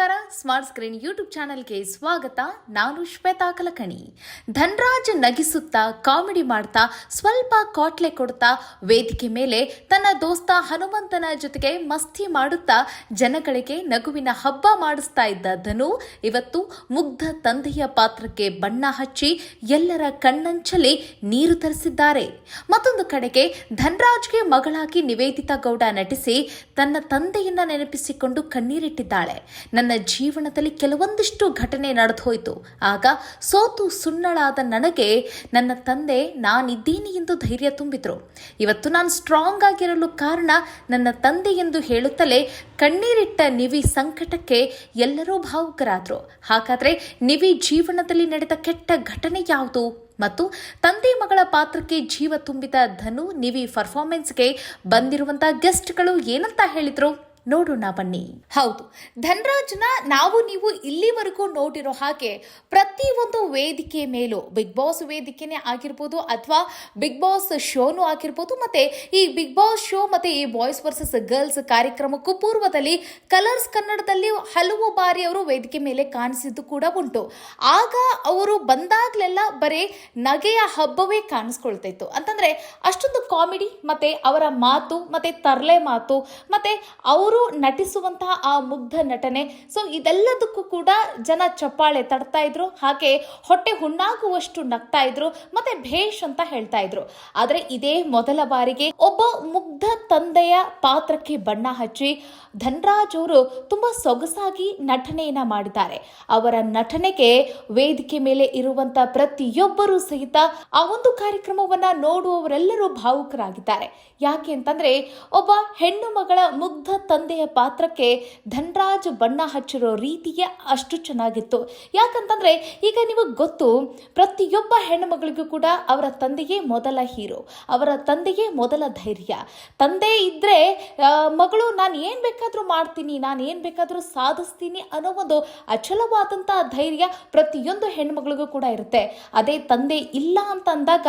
ನಮಸ್ಕಾರ. Smart screen YouTube ಚಾನೆಲ್ಗೆ ಸ್ವಾಗತ. ನಾನು ಶ್ವೇತಾ ಕಲಕಣಿ. ಧನ್ರಾಜ್ ನಗಿಸುತ್ತಾ ಕಾಮಿಡಿ ಮಾಡ್ತಾ ಸ್ವಲ್ಪ ಕಾಟ್ಲೆ ಕೊಡ್ತಾ ವೇದಿಕೆ ಮೇಲೆ ತನ್ನ ದೋಸ್ತ ಹನುಮಂತನ ಜೊತೆಗೆ ಮಸ್ತಿ ಮಾಡುತ್ತಾ ಜನಗಳಿಗೆ ನಗುವಿನ ಹಬ್ಬ ಮಾಡಿಸ್ತಾ ಇದ್ದ ಧನು ಇವತ್ತು ಮುಗ್ಧ ತಂದೆಯ ಪಾತ್ರಕ್ಕೆ ಬಣ್ಣ ಹಚ್ಚಿ ಎಲ್ಲರ ಕಣ್ಣಂಚಲಿ ನೀರು ತರಿಸಿದ್ದಾರೆ. ಮತ್ತೊಂದು ಕಡೆಗೆ ಧನ್ರಾಜ್ಗೆ ಮಗಳಾಗಿ ನಿವೇದಿತಾ ಗೌಡ ನಟಿಸಿ ತನ್ನ ತಂದೆಯನ್ನ ನೆನಪಿಸಿಕೊಂಡು ಕಣ್ಣೀರಿಟ್ಟಿದ್ದಾಳೆ. ನನ್ನ ಜೀವನದಲ್ಲಿ ಕೆಲವೊಂದಿಷ್ಟು ಘಟನೆ ನಡೆದು ಹೋಯಿತು. ಆಗ ಸೋತು ಸುಣ್ಣಳಾದ ನನಗೆ ನನ್ನ ತಂದೆ ನಾನಿದ್ದೀನಿ ಎಂದು ಧೈರ್ಯ ತುಂಬಿದ್ರು. ಇವತ್ತು ನಾನು ಸ್ಟ್ರಾಂಗ್ ಆಗಿರಲು ಕಾರಣ ನನ್ನ ತಂದೆ ಎಂದು ಹೇಳುತ್ತಲೇ ಕಣ್ಣೀರಿಟ್ಟ ನಿವಿ ಸಂಕಟಕ್ಕೆ ಎಲ್ಲರೂ ಭಾವುಕರಾದ್ರು. ಹಾಗಾದ್ರೆ ನಿವಿ ಜೀವನದಲ್ಲಿ ನಡೆದ ಕೆಟ್ಟ ಘಟನೆ ಯಾವುದು ಮತ್ತು ತಂದೆ ಮಗಳ ಪಾತ್ರಕ್ಕೆ ಜೀವ ತುಂಬಿದ ಧನು ನಿವಿ ಪರ್ಫಾರ್ಮೆನ್ಸ್ಗೆ ಬಂದಿರುವಂತಹ ಗೆಸ್ಟ್ಗಳು ಏನಂತ ಹೇಳಿದ್ರು ನೋಡೋಣ ಬನ್ನಿ. ಹೌದು, ಧನ್ರಾಜ್ನ ನಾವು ನೀವು ಇಲ್ಲಿವರೆಗೂ ನೋಡಿರೋ ಹಾಗೆ ಪ್ರತಿಯೊಂದು ವೇದಿಕೆ ಮೇಲೂ ಬಿಗ್ ಬಾಸ್ ವೇದಿಕೆನೇ ಆಗಿರ್ಬೋದು ಅಥವಾ ಬಿಗ್ ಬಾಸ್ ಶೋನು ಆಗಿರ್ಬೋದು, ಮತ್ತೆ ಈ ಬಿಗ್ ಬಾಸ್ ಶೋ ಮತ್ತೆ ಈ ಬಾಯ್ಸ್ ವರ್ಸಸ್ ಗರ್ಲ್ಸ್ ಕಾರ್ಯಕ್ರಮಕ್ಕೂ ಪೂರ್ವದಲ್ಲಿ ಕಲರ್ಸ್ ಕನ್ನಡದಲ್ಲಿ ಹಲವು ಬಾರಿ ಅವರು ವೇದಿಕೆ ಮೇಲೆ ಕಾಣಿಸಿದ್ದು ಕೂಡ ಉಂಟು. ಆಗ ಅವರು ಬಂದಾಗ್ಲೆಲ್ಲ ಬರೀ ನಗೆಯ ಹಬ್ಬವೇ ಕಾಣಿಸ್ಕೊಳ್ತಾ ಇತ್ತು. ಅಂತಂದ್ರೆ ಅಷ್ಟೊಂದು ಕಾಮಿಡಿ ಮತ್ತೆ ಅವರ ಮಾತು ಮತ್ತೆ ತರ್ಲೆ ಮಾತು ಮತ್ತೆ ಅವರು ನಟಿಸುವಂತಹ ಆ ಮುಗ್ಧ ನಟನೆ, ಸೊ ಇದೆಲ್ಲದಕ್ಕೂ ಕೂಡ ಜನ ಚಪ್ಪಾಳೆ ತಡ್ತಾ ಇದ್ರು, ಹಾಗೆ ಹೊಟ್ಟೆ ಹುಣ್ಣಾಗುವಷ್ಟು ನಗ್ತಾ ಇದ್ರು, ಮತ್ತೆ ಭೇಷ್ ಅಂತ ಹೇಳ್ತಾ ಇದ್ರು. ಆದ್ರೆ ಇದೇ ಮೊದಲ ಬಾರಿಗೆ ಒಬ್ಬ ಮುಗ್ಧ ತಂದೆಯ ಪಾತ್ರಕ್ಕೆ ಬಣ್ಣ ಹಚ್ಚಿ ಧನ್ರಾಜ್ ಅವರು ತುಂಬಾ ಸೊಗಸಾಗಿ ನಟನೆಯನ್ನ ಮಾಡಿದ್ದಾರೆ. ಅವರ ನಟನೆಗೆ ವೇದಿಕೆ ಮೇಲೆ ಇರುವಂತ ಪ್ರತಿಯೊಬ್ಬರೂ ಸಹಿತ ಆ ಒಂದು ಕಾರ್ಯಕ್ರಮವನ್ನ ನೋಡುವವರೆಲ್ಲರೂ ಭಾವುಕರಾಗಿದ್ದಾರೆ. ಯಾಕೆ ಅಂತಂದ್ರೆ ಒಬ್ಬ ಹೆಣ್ಣು ಮಗಳ ಮುಗ್ಧ ತಂದೆಯ ಪಾತ್ರಕ್ಕೆ ಧನ್ರಾಜ್ ಬಣ್ಣ ಹಚ್ಚಿರೋ ರೀತಿಯೇ ಅಷ್ಟು ಚೆನ್ನಾಗಿತ್ತು. ಯಾಕಂತಂದ್ರೆ ಈಗ ನಿಮಗೆ ಗೊತ್ತು, ಪ್ರತಿಯೊಬ್ಬ ಹೆಣ್ಣು ಮಗಳಿಗೂ ಕೂಡ ಅವರ ತಂದೆಯೇ ಮೊದಲ ಹೀರೋ, ಅವರ ತಂದೆಯೇ ಮೊದಲ ಧೈರ್ಯ. ತಂದೆ ಇದ್ರೆ ಮಗಳು ನಾನು ಏನ್ ಬೇಕಾದ್ರೂ ಮಾಡ್ತೀನಿ, ನಾನು ಏನ್ ಬೇಕಾದ್ರೂ ಸಾಧಿಸ್ತೀನಿ ಅನ್ನೋ ಒಂದು ಅಚಲವಾದಂತಹ ಧೈರ್ಯ ಪ್ರತಿಯೊಂದು ಹೆಣ್ಮಗಳಿಗೂ ಕೂಡ ಇರುತ್ತೆ. ಅದೇ ತಂದೆ ಇಲ್ಲ ಅಂತ ಅಂದಾಗ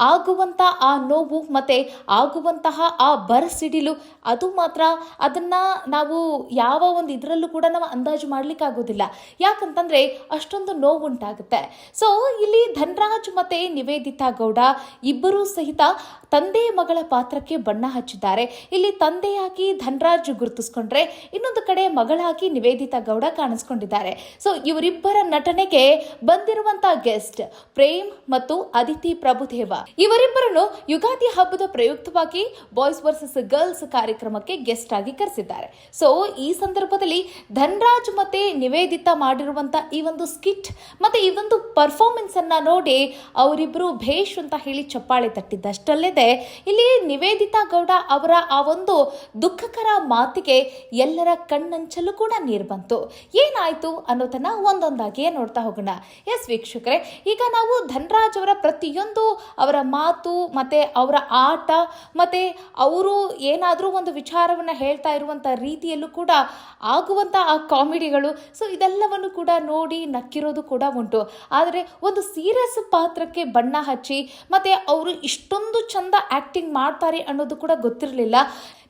ಆಗುವಂತ ಆ ನೋವು ಮತ್ತೆ ಆಗುವಂತಹ ಆ ಬರಸಿಡಿಲು ಅದು ಮಾತ್ರ ಅದನ್ನ ನಾವು ಯಾವ ಒಂದು ಇದರಲ್ಲೂ ಕೂಡ ನಾವು ಅಂದಾಜು ಮಾಡ್ಲಿಕ್ಕೆ ಆಗೋದಿಲ್ಲ. ಯಾಕಂತಂದ್ರೆ ಅಷ್ಟೊಂದು ನೋವು ಉಂಟಾಗುತ್ತೆ. ಸೊ ಇಲ್ಲಿ ಧನ್ರಾಜ್ ಮತ್ತೆ ನಿವೇದಿತಾ ಗೌಡ ಇಬ್ಬರೂ ಸಹಿತ ತಂದೆ ಮಗಳ ಪಾತ್ರಕ್ಕೆ ಬಣ್ಣ ಹಚ್ಚಿದ್ದಾರೆ. ಇಲ್ಲಿ ತಂದೆಯಾಗಿ ಧನ್ರಾಜ್ ಗುರುತಿಸ್ಕೊಂಡ್ರೆ ಇನ್ನೊಂದು ಕಡೆ ಮಗಳಾಗಿ ನಿವೇದಿತಾ ಗೌಡ ಕಾಣಿಸ್ಕೊಂಡಿದ್ದಾರೆ. ಸೊ ಇವರಿಬ್ಬರ ನಟನೆಗೆ ಬಂದಿರುವಂತಹ ಗೆಸ್ಟ್ ಪ್ರೇಮ್ ಮತ್ತು ಅದಿತಿ ಪ್ರಭುದೇವ, ಇವರಿಬ್ಬರನ್ನು ಯುಗಾದಿ ಹಬ್ಬದ ಪ್ರಯುಕ್ತವಾಗಿ ಬಾಯ್ಸ್ ವರ್ಸಸ್ ಗರ್ಲ್ಸ್ ಕಾರ್ಯಕ್ರಮಕ್ಕೆ ಗೆಸ್ಟ್ ಆಗಿ ಕರೆಸಿದ್ದಾರೆ. ಸೊ ಈ ಸಂದರ್ಭದಲ್ಲಿ ಧನ್ರಾಜ್ ಮತ್ತೆ ನಿವೇದಿತಾ ಮಾಡಿರುವಂತ ಈ ಒಂದು ಸ್ಕಿಟ್ ಮತ್ತೆ ಈ ಒಂದು ಪರ್ಫಾರ್ಮೆನ್ಸ್ ಅನ್ನ ನೋಡಿ ಅವರಿಬ್ರು ಭೇಷ್ ಅಂತ ಹೇಳಿ ಚಪ್ಪಾಳೆ ತಟ್ಟಿದ್ದಷ್ಟಲ್ಲದೆ ಇಲ್ಲಿ ನಿವೇದಿತಾ ಗೌಡ ಅವರ ಆ ಒಂದು ದುಃಖಕರ ಮಾತಿಗೆ ಎಲ್ಲರ ಕಣ್ಣಂಚಲು ಕೂಡ ನೀರು ಬಂತು. ಏನಾಯ್ತು ಅನ್ನೋದನ್ನ ಒಂದೊಂದಾಗಿಯೇ ನೋಡ್ತಾ ಹೋಗೋಣ. ಎಸ್ ವೀಕ್ಷಕರೇ, ಈಗ ನಾವು ಧನ್ರಾಜ್ ಅವರ ಪ್ರತಿಯೊಂದು ಅವರ ಮಾತು ಮತ್ತೆ ಅವರ ಆಟ ಮತ್ತೆ ಅವರು ಏನಾದರೂ ಒಂದು ವಿಚಾರವನ್ನ ಹೇಳ್ತಾ ಇರುವಂತ ರೀತಿಯಲ್ಲೂ ಕೂಡ ಆಗುವಂತ ಆ ಕಾಮಿಡಿಗಳು, ಸೊ ಇದೆಲ್ಲವನ್ನು ಕೂಡ ನೋಡಿ ನಕ್ಕಿರೋದು ಕೂಡ ಉಂಟು. ಆದರೆ ಒಂದು ಸೀರಿಯಸ್ ಪಾತ್ರಕ್ಕೆ ಬಣ್ಣ ಹಚ್ಚಿ ಮತ್ತೆ ಅವರು ಇಷ್ಟೊಂದು ಚಂದ ಆಕ್ಟಿಂಗ್ ಮಾಡ್ತಾರೆ ಅನ್ನೋದು ಕೂಡ ಗೊತ್ತಿರಲಿಲ್ಲ.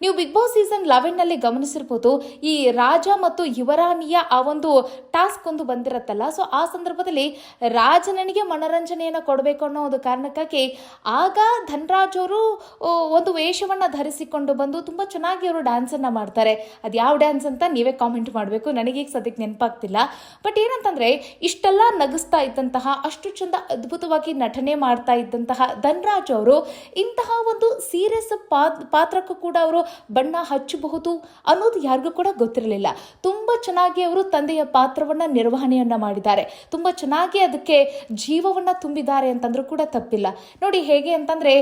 ನೀವು ಬಿಗ್ ಬಾಸ್ ಸೀಸನ್ 11 ನಲ್ಲಿ ಗಮನಿಸಿರ್ಬೋದು, ಈ ರಾಜ ಮತ್ತು ಯುವರಾಣಿಯ ಆ ಒಂದು ಟಾಸ್ಕ್ ಒಂದು ಬಂದಿರತ್ತಲ್ಲ, ಸೊ ಆ ಸಂದರ್ಭದಲ್ಲಿ ರಾಜನಿಗೆ ಮನೋರಂಜನೆಯನ್ನು ಕೊಡಬೇಕು ಅನ್ನೋ ಒಂದು ಕಾರಣಕ್ಕಾಗಿ ಆಗ ಧನ್ರಾಜ್ ಅವರು ಒಂದು ವೇಷವನ್ನ ಧರಿಸಿಕೊಂಡು ಬಂದು ತುಂಬಾ ಚೆನ್ನಾಗಿ ಅವರು ಡ್ಯಾನ್ಸ್ ಅನ್ನ ಮಾಡ್ತಾರೆ. ಅದು ಯಾವ ಡ್ಯಾನ್ಸ್ ಅಂತ ನೀವೇ ಕಾಮೆಂಟ್ ಮಾಡಬೇಕು, ನನಗೀಗ ಸದ್ಯಕ್ಕೆ ನೆನಪಾಗ್ತಿಲ್ಲ. ಬಟ್ ಏನಂತಂದ್ರೆ ಇಷ್ಟೆಲ್ಲ ನಗಿಸ್ತಾ ಇದ್ದಂತಹ, ಅಷ್ಟು ಚಂದ ಅದ್ಭುತವಾಗಿ ನಟನೆ ಮಾಡ್ತಾ ಇದ್ದಂತಹ ಧನ್ರಾಜ್ ಅವರು ಇಂತಹ ಒಂದು ಸೀರಿಯಸ್ ಪಾತ್ರಕ್ಕೂ ಕೂಡ ಅವರು ಬಣ್ಣ ಹಚ್ಚಬಹುದು ಅನ್ನೋದು ಯಾರಿಗೂ ಕೂಡ ಗೊತ್ತಿರಲಿಲ್ಲ. ತುಂಬಾ ಚೆನ್ನಾಗಿ ಅವರು ತಂದೆಯ ಪಾತ್ರವನ್ನ ನಿರ್ವಹಣೆಯನ್ನ ಮಾಡಿದ್ದಾರೆ, ತುಂಬಾ ಚೆನ್ನಾಗಿ ಅದಕ್ಕೆ ಜೀವವನ್ನ ತುಂಬಿದ್ದಾರೆ ಅಂತಂದ್ರೂ ಕೂಡ ತಪ್ಪಿಲ್ಲ. ನೋಡಿ ಹೇಗೆ ಅಂತಂದ್ರೆ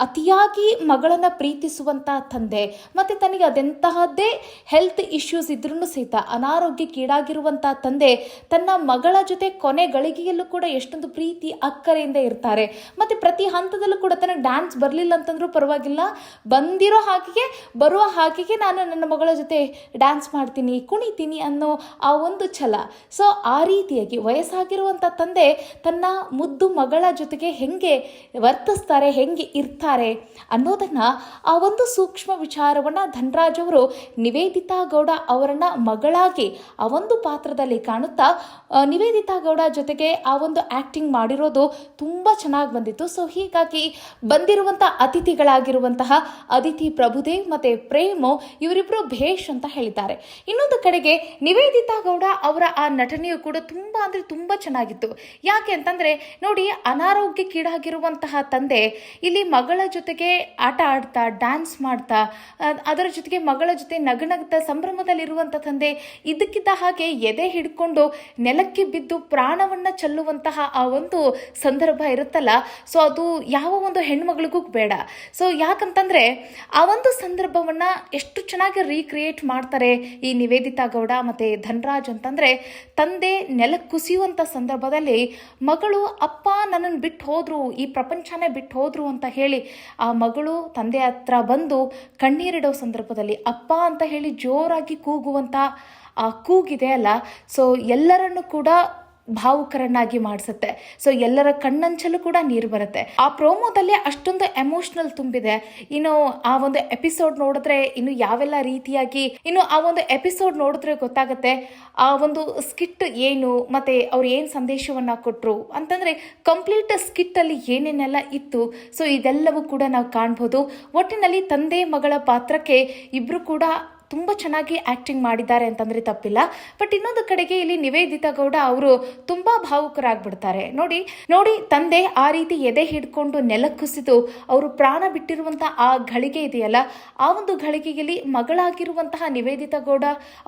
ಅತಿಯಾಗಿ ಮಗಳನ್ನ ಪ್ರೀತಿಸುವಂತಹ ತಂದೆ ಮತ್ತೆ ತನಗೆ ಅದೆಂತಹದ್ದೇ ಹೆಲ್ತ್ ಇಶ್ಯೂಸ್ ಇದ್ರೂ ಸಹಿತ ಅನಾರೋಗ್ಯಕ್ಕೀಡಾಗಿರುವಂತಹ ತಂದೆ ತನ್ನ ಮಗಳ ಜೊತೆ ಕೊನೆ ಗಳಿಗೆಯಲ್ಲೂ ಕೂಡ ಎಷ್ಟೊಂದು ಪ್ರೀತಿ ಅಕ್ಕರೆಯಿಂದ ಇರ್ತಾರೆ. ಮತ್ತೆ ಪ್ರತಿ ಹಂತದಲ್ಲೂ ಕೂಡ ತನಗೆ ಡ್ಯಾನ್ಸ್ ಬರಲಿಲ್ಲ ಅಂತಂದ್ರೂ ಪರವಾಗಿಲ್ಲ, ಬಂದಿರೋ ಹಾಗೆ ಬರುವ ಹಾಗೆಯೇ ನಾನು ನನ್ನ ಮಗಳ ಜೊತೆ ಡ್ಯಾನ್ಸ್ ಮಾಡ್ತೀನಿ, ಕುಣಿತೀನಿ ಅನ್ನೋ ಆ ಒಂದು ಛಲ. ಸೊ ಆ ರೀತಿಯಾಗಿ ವಯಸ್ಸಾಗಿರುವಂಥ ತಂದೆ ತನ್ನ ಮುದ್ದು ಮಗಳ ಜೊತೆಗೆ ಹೆಂಗೆ ವರ್ತಿಸ್ತಾರೆ, ಹೆಂಗೆ ಇರ್ತಾರೆ ಅನ್ನೋದನ್ನು, ಆ ಒಂದು ಸೂಕ್ಷ್ಮ ವಿಚಾರವನ್ನು ಧನರಾಜ್ ಅವರು ನಿವೇದಿತಾ ಗೌಡ ಅವರನ್ನ ಮಗಳಾಗಿ ಆ ಒಂದು ಪಾತ್ರದಲ್ಲಿ ಕಾಣುತ್ತಾ ನಿವೇದಿತಾ ಗೌಡ ಜೊತೆಗೆ ಆ ಒಂದು ಆ್ಯಕ್ಟಿಂಗ್ ಮಾಡಿರೋದು ತುಂಬ ಚೆನ್ನಾಗಿ ಬಂದಿತ್ತು. ಸೊ ಹೀಗಾಗಿ ಬಂದಿರುವಂಥ ಅತಿಥಿಗಳಾಗಿರುವಂತಹ ಅದಿತಿ ಪ್ರಭುದೇವ್ ಮತ್ತು ಪ್ರೇಮು ಇವರಿಬ್ಬರು ಭೇಷ್ ಅಂತ ಹೇಳಿದ್ದಾರೆ. ಇನ್ನೊಂದು ಕಡೆಗೆ ನಿವೇದಿತಾ ಗೌಡ ಅವರ ಆ ನಟನೆಯು ಕೂಡ ತುಂಬ ಅಂದರೆ ತುಂಬ ಚೆನ್ನಾಗಿತ್ತು. ಯಾಕೆ ಅಂತಂದರೆ ನೋಡಿ, ಅನಾರೋಗ್ಯಕ್ಕೀಡಾಗಿರುವಂತಹ ತಂದೆ ಇಲ್ಲಿ ಮಗಳ ಜೊತೆಗೆ ಆಟ ಆಡ್ತಾ, ಡ್ಯಾನ್ಸ್ ಮಾಡ್ತಾ, ಅದರ ಜೊತೆಗೆ ಮಗಳ ಜೊತೆ ನಗನಗ್ತಾ ಸಂಭ್ರಮದಲ್ಲಿರುವಂಥ ತಂದೆ ಇದಕ್ಕಿದ್ದ ಹಾಗೆ ಎದೆ ಹಿಡ್ಕೊಂಡು ನೆಲಕ್ಕೆ ಬಿದ್ದು ಪ್ರಾಣವನ್ನು ಚೆಲ್ಲುವಂತಹ ಆ ಒಂದು ಸಂದರ್ಭ ಇರುತ್ತಲ್ಲ, ಸೊ ಅದು ಯಾವ ಒಂದು ಹೆಣ್ಮಗಳಿಗೂ ಬೇಡ. ಸೊ ಯಾಕಂತಂದರೆ ಆ ಒಂದು ಸಂದರ್ಭವನ್ನು ಎಷ್ಟು ಚೆನ್ನಾಗಿ ರೀಕ್ರಿಯೇಟ್ ಮಾಡ್ತಾರೆ ಈ ನಿವೇದಿತಾ ಗೌಡ ಮತ್ತು ಧನರಾಜ್ ಅಂತಂದರೆ, ತಂದೆ ನೆಲಕ್ಕೆ ಕುಸಿಯುವಂಥ ಸಂದರ್ಭದಲ್ಲಿ ಮಗಳು ಅಪ್ಪ ನನ್ನನ್ನು ಬಿಟ್ಟು ಹೋದ್ರು, ಈ ಪ್ರಪಂಚನೇ ಬಿಟ್ಟು ಹೋದ್ರು ಅಂತ ಹೇಳಿ ಆ ಮಗಳು ತಂದೆ ಹತ್ರ ಬಂದು ಕಣ್ಣೀರಿಡೋ ಸಂದರ್ಭದಲ್ಲಿ ಅಪ್ಪ ಅಂತ ಹೇಳಿ ಜೋರಾಗಿ ಕೂಗುವಂಥ ಆ ಕೂಗಿದೆ ಅಲ್ಲ, ಸೊ ಎಲ್ಲರನ್ನು ಕೂಡ ಭಾವುಕರನ್ನಾಗಿ ಮಾಡಿಸುತ್ತೆ. ಸೊ ಎಲ್ಲರ ಕಣ್ಣಂಚಲು ಕೂಡ ನೀರು ಬರುತ್ತೆ. ಆ ಪ್ರೋಮೋದಲ್ಲಿ ಅಷ್ಟೊಂದು ಎಮೋಷನಲ್ ತುಂಬಿದೆ. ಇನ್ನು ಆ ಒಂದು ಎಪಿಸೋಡ್ ನೋಡಿದ್ರೆ ಇನ್ನು ಯಾವೆಲ್ಲ ರೀತಿಯಾಗಿ, ಇನ್ನು ಆ ಒಂದು ಎಪಿಸೋಡ್ ನೋಡಿದ್ರೆ ಗೊತ್ತಾಗುತ್ತೆ ಆ ಒಂದು ಸ್ಕಿಟ್ ಏನು, ಮತ್ತೆ ಅವ್ರು ಏನು ಸಂದೇಶವನ್ನ ಕೊಟ್ಟರು ಅಂತಂದ್ರೆ ಕಂಪ್ಲೀಟ್ ಸ್ಕಿಟ್ ಅಲ್ಲಿ ಏನೇನೆಲ್ಲ ಇತ್ತು. ಸೊ ಇದೆಲ್ಲವೂ ಕೂಡ ನಾವು ಕಾಣ್ಬೋದು. ಒಟ್ಟಿನಲ್ಲಿ ತಂದೆ ಮಗಳ ಪಾತ್ರಕ್ಕೆ ಇಬ್ರು ಕೂಡ ತುಂಬ ಚೆನ್ನಾಗಿ ಆ್ಯಕ್ಟಿಂಗ್ ಮಾಡಿದ್ದಾರೆ ಅಂತಂದರೆ ತಪ್ಪಿಲ್ಲ. ಬಟ್ ಇನ್ನೊಂದು ಕಡೆಗೆ ಇಲ್ಲಿ ನಿವೇದಿತಾ ಗೌಡ ಅವರು ತುಂಬ ಭಾವುಕರಾಗ್ಬಿಡ್ತಾರೆ. ನೋಡಿ ತಂದೆ ಆ ರೀತಿ ಎದೆ ಹಿಡ್ಕೊಂಡು ನೆಲಕ್ಕೆ ಕುಸಿದು ಅವರು ಪ್ರಾಣ ಬಿಟ್ಟಿರುವಂಥ ಆ ಘಳಿಗೆ ಇದೆಯಲ್ಲ, ಆ ಒಂದು ಘಳಿಗೆಯಲ್ಲಿ ಮಗಳಾಗಿರುವಂತಹ ನಿವೇದಿತಾ ಗೌಡ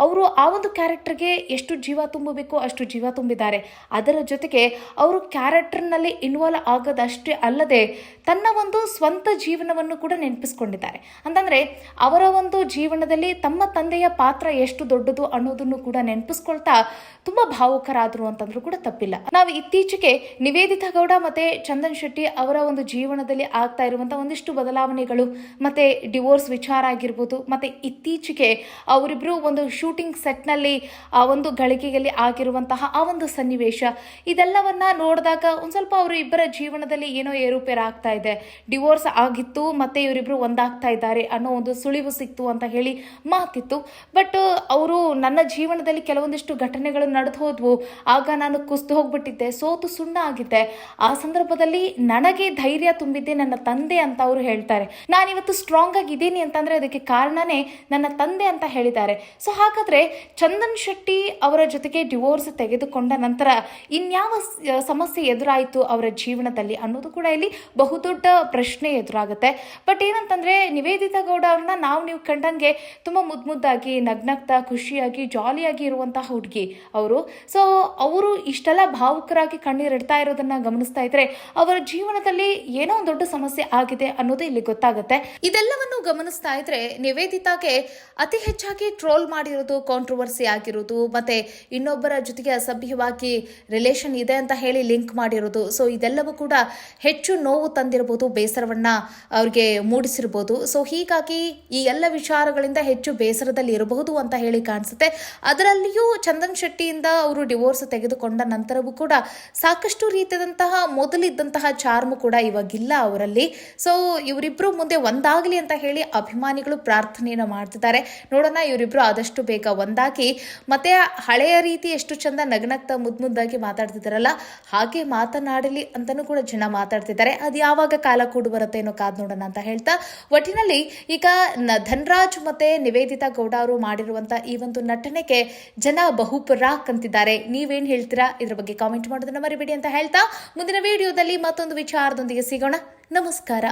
ಅವರು ಆ ಒಂದು ಕ್ಯಾರೆಕ್ಟರ್ಗೆ ಎಷ್ಟು ಜೀವ ತುಂಬಬೇಕು ಅಷ್ಟು ಜೀವ ತುಂಬಿದ್ದಾರೆ. ಅದರ ಜೊತೆಗೆ ಅವರು ಕ್ಯಾರೆಕ್ಟರ್ನಲ್ಲಿ ಇನ್ವಾಲ್ವ್ ಆಗೋದಷ್ಟೇ ಅಲ್ಲದೆ ತನ್ನ ಒಂದು ಸ್ವಂತ ಜೀವನವನ್ನು ಕೂಡ ನೆನಪಿಸ್ಕೊಂಡಿದ್ದಾರೆ. ಅಂತಂದರೆ ಅವರ ಒಂದು ಜೀವನದಲ್ಲಿ ತಮ್ಮ ತಂದೆಯ ಪಾತ್ರ ಎಷ್ಟು ದೊಡ್ಡದು ಅನ್ನೋದನ್ನು ಕೂಡ ನೆನಪಿಸ್ಕೊಳ್ತಾ ತುಂಬಾ ಭಾವುಕರಾದ್ರು ಅಂತಂದ್ರೂ ಕೂಡ ತಪ್ಪಿಲ್ಲ. ನಾವು ಇತ್ತೀಚೆಗೆ ನಿವೇದಿತಾ ಗೌಡ ಮತ್ತೆ ಚಂದನ್ ಶೆಟ್ಟಿ ಅವರ ಒಂದು ಜೀವನದಲ್ಲಿ ಆಗ್ತಾ ಇರುವಂತಹ ಒಂದಿಷ್ಟು ಬದಲಾವಣೆಗಳು, ಮತ್ತೆ ಡಿವೋರ್ಸ್ ವಿಚಾರ ಆಗಿರ್ಬೋದು, ಮತ್ತೆ ಇತ್ತೀಚೆಗೆ ಅವರಿಬ್ರು ಒಂದು ಶೂಟಿಂಗ್ ಸೆಟ್ ನಲ್ಲಿ ಆ ಒಂದು ಗಳಿಗೆಯಲ್ಲಿ ಆಗಿರುವಂತಹ ಆ ಒಂದು ಸನ್ನಿವೇಶ, ಇದೆಲ್ಲವನ್ನ ನೋಡಿದಾಗ ಒಂದ್ ಸ್ವಲ್ಪ ಅವರು ಇಬ್ಬರ ಜೀವನದಲ್ಲಿ ಏನೋ ಏರುಪೇರು ಆಗ್ತಾ ಇದೆ. ಡಿವೋರ್ಸ್ ಆಗಿತ್ತು, ಮತ್ತೆ ಇವರಿಬ್ರು ಒಂದಾಗ್ತಾ ಇದ್ದಾರೆ ಅನ್ನೋ ಒಂದು ಸುಳಿವು ಸಿಕ್ತು ಅಂತ ಹೇಳಿ ಮಾತಿತ್ತು. ಬಟ್ ಅವರು ನನ್ನ ಜೀವನದಲ್ಲಿ ಕೆಲವೊಂದಿಷ್ಟು ಘಟನೆಗಳು ನಡೆದು ಹೋದ್ವು, ಆಗ ನಾನು ಕುಸಿದು ಹೋಗ್ಬಿಟ್ಟಿದ್ದೆ, ಸೋತು ಸುಣ್ಣ ಆಗಿದ್ದೆ. ಆ ಸಂದರ್ಭದಲ್ಲಿ ನನಗೆ ಧೈರ್ಯ ತುಂಬಿದ್ದೆ ನನ್ನ ತಂದೆ ಅಂತ ಅವರು ಹೇಳ್ತಾರೆ. ನಾನಿವತ್ತು ಸ್ಟ್ರಾಂಗ್ ಆಗಿದ್ದೀನಿ ಅಂತಂದ್ರೆ ಅದಕ್ಕೆ ಕಾರಣನೇ ನನ್ನ ತಂದೆ ಅಂತ ಹೇಳಿದ್ದಾರೆ. ಸೊ ಹಾಗಾದ್ರೆ ಚಂದನ್ ಶೆಟ್ಟಿ ಅವರ ಜೊತೆಗೆ ಡಿವೋರ್ಸ್ ತೆಗೆದುಕೊಂಡ ನಂತರ ಇನ್ಯಾವ ಸಮಸ್ಯೆ ಎದುರಾಯಿತು ಅವರ ಜೀವನದಲ್ಲಿ ಅನ್ನೋದು ಕೂಡ ಇಲ್ಲಿ ಬಹುದೊಡ್ಡ ಪ್ರಶ್ನೆ ಎದುರಾಗುತ್ತೆ. ಬಟ್ ಏನಂತಂದ್ರೆ ನಿವೇದಿತಾ ಗೌಡ ಅವ್ರನ್ನ ನೀವು ಕಂಡಂಗೆ ತುಂಬಾ ಮುದ್ದಾಗಿ ನಗ್ನಗ್ತಾ ಖುಷಿಯಾಗಿ ಜಾಲಿಯಾಗಿ ಇರುವಂತಹ ಹುಡುಗಿ ಅವರು. ಸೊ ಅವರು ಇಷ್ಟೆಲ್ಲ ಭಾವುಕರಾಗಿ ಕಣ್ಣೀರಿಡ್ತಾ ಇರೋದನ್ನ ಗಮನಿಸ್ತಾ ಇದ್ರೆ ಅವರ ಜೀವನದಲ್ಲಿ ಏನೋ ಒಂದು ದೊಡ್ಡ ಸಮಸ್ಯೆ ಆಗಿದೆ ಅನ್ನೋದು ಇಲ್ಲಿ ಗೊತ್ತಾಗುತ್ತೆ. ಇದೆಲ್ಲವನ್ನು ಗಮನಿಸ್ತಾ ಇದ್ರೆ ನಿವೇದಿತಾಗೆ ಅತಿ ಹೆಚ್ಚಾಗಿ ಟ್ರೋಲ್ ಮಾಡಿರೋದು, ಕಾಂಟ್ರವರ್ಸಿ ಆಗಿರೋದು, ಮತ್ತೆ ಇನ್ನೊಬ್ಬರ ಜೊತೆಗೆ ಅಸಭ್ಯವಾಗಿ ರಿಲೇಷನ್ ಇದೆ ಅಂತ ಹೇಳಿ ಲಿಂಕ್ ಮಾಡಿರೋದು, ಸೊ ಇದೆಲ್ಲವೂ ಕೂಡ ಹೆಚ್ಚು ನೋವು ತಂದಿರಬಹುದು, ಬೇಸರವನ್ನ ಅವ್ರಿಗೆ ಮೂಡಿಸಿರ್ಬೋದು. ಸೊ ಹೀಗಾಗಿ ಈ ಎಲ್ಲ ವಿಚಾರಗಳಿಂದ ಹೆಚ್ಚು ಬೇಸರದಲ್ಲಿ ಇರಬಹುದು ಅಂತ ಹೇಳಿ ಕಾಣಿಸುತ್ತೆ. ಅದರಲ್ಲಿಯೂ ಚಂದನ್ ಶೆಟ್ಟಿಯಿಂದ ಅವರು ಡಿವೋರ್ಸ್ ತೆಗೆದುಕೊಂಡ ನಂತರವೂ ಕೂಡ ಸಾಕಷ್ಟು ರೀತಿಯಾದಂತಹ ಮೊದಲಿದ್ದಂತಹ ಚಾರ್ಮ್ ಕೂಡ ಇವಾಗಿಲ್ಲ ಅವರಲ್ಲಿ. ಸೊ ಇವರಿಬ್ರು ಮುಂದೆ ಒಂದಾಗಲಿ ಅಂತ ಹೇಳಿ ಅಭಿಮಾನಿಗಳು ಪ್ರಾರ್ಥನೆಯನ್ನು ಮಾಡ್ತಿದ್ದಾರೆ. ನೋಡೋಣ ಇವರಿಬ್ರು ಆದಷ್ಟು ಬೇಗ ಒಂದಾಗಿ ಮತ್ತೆ ಹಳೆಯ ರೀತಿ ಎಷ್ಟು ಚಂದ ನಗನಗ್ತಾ ಮುದ್ದಾಗಿ ಮಾತಾಡ್ತಿದ್ದಾರಲ್ಲ ಹಾಗೆ ಮಾತನಾಡಲಿ ಅಂತಾನೂ ಕೂಡ ಜನ ಮಾತಾಡ್ತಿದ್ದಾರೆ. ಅದು ಯಾವಾಗ ಕಾಲ ಕೂಡು ಬರುತ್ತೆ ಏನೋ ಕಾದ್ ನೋಡೋಣ ಅಂತ ಹೇಳ್ತಾ, ಒಟ್ಟಿನಲ್ಲಿ ಈಗ ಧನರಾಜ್ ಮತ್ತೆ ನಿವೇದಿತಾ ಗೌಡ ಅವರು ಮಾಡಿರುವಂತ ಈ ಒಂದು ನಟನೆಗೆ ಜನ ಬಹುಪರಾಕ್ ಅಂತಿದ್ದಾರೆ. ನೀವೇನ್ ಹೇಳ್ತೀರಾ ಇದ್ರ ಬಗ್ಗೆ ಕಾಮೆಂಟ್ ಮಾಡೋದನ್ನ ಮರಿಬೇಡಿ ಅಂತ ಹೇಳ್ತಾ ಮುಂದಿನ ವಿಡಿಯೋದಲ್ಲಿ ಮತ್ತೊಂದು ವಿಚಾರದೊಂದಿಗೆ ಸಿಗೋಣ. ನಮಸ್ಕಾರ.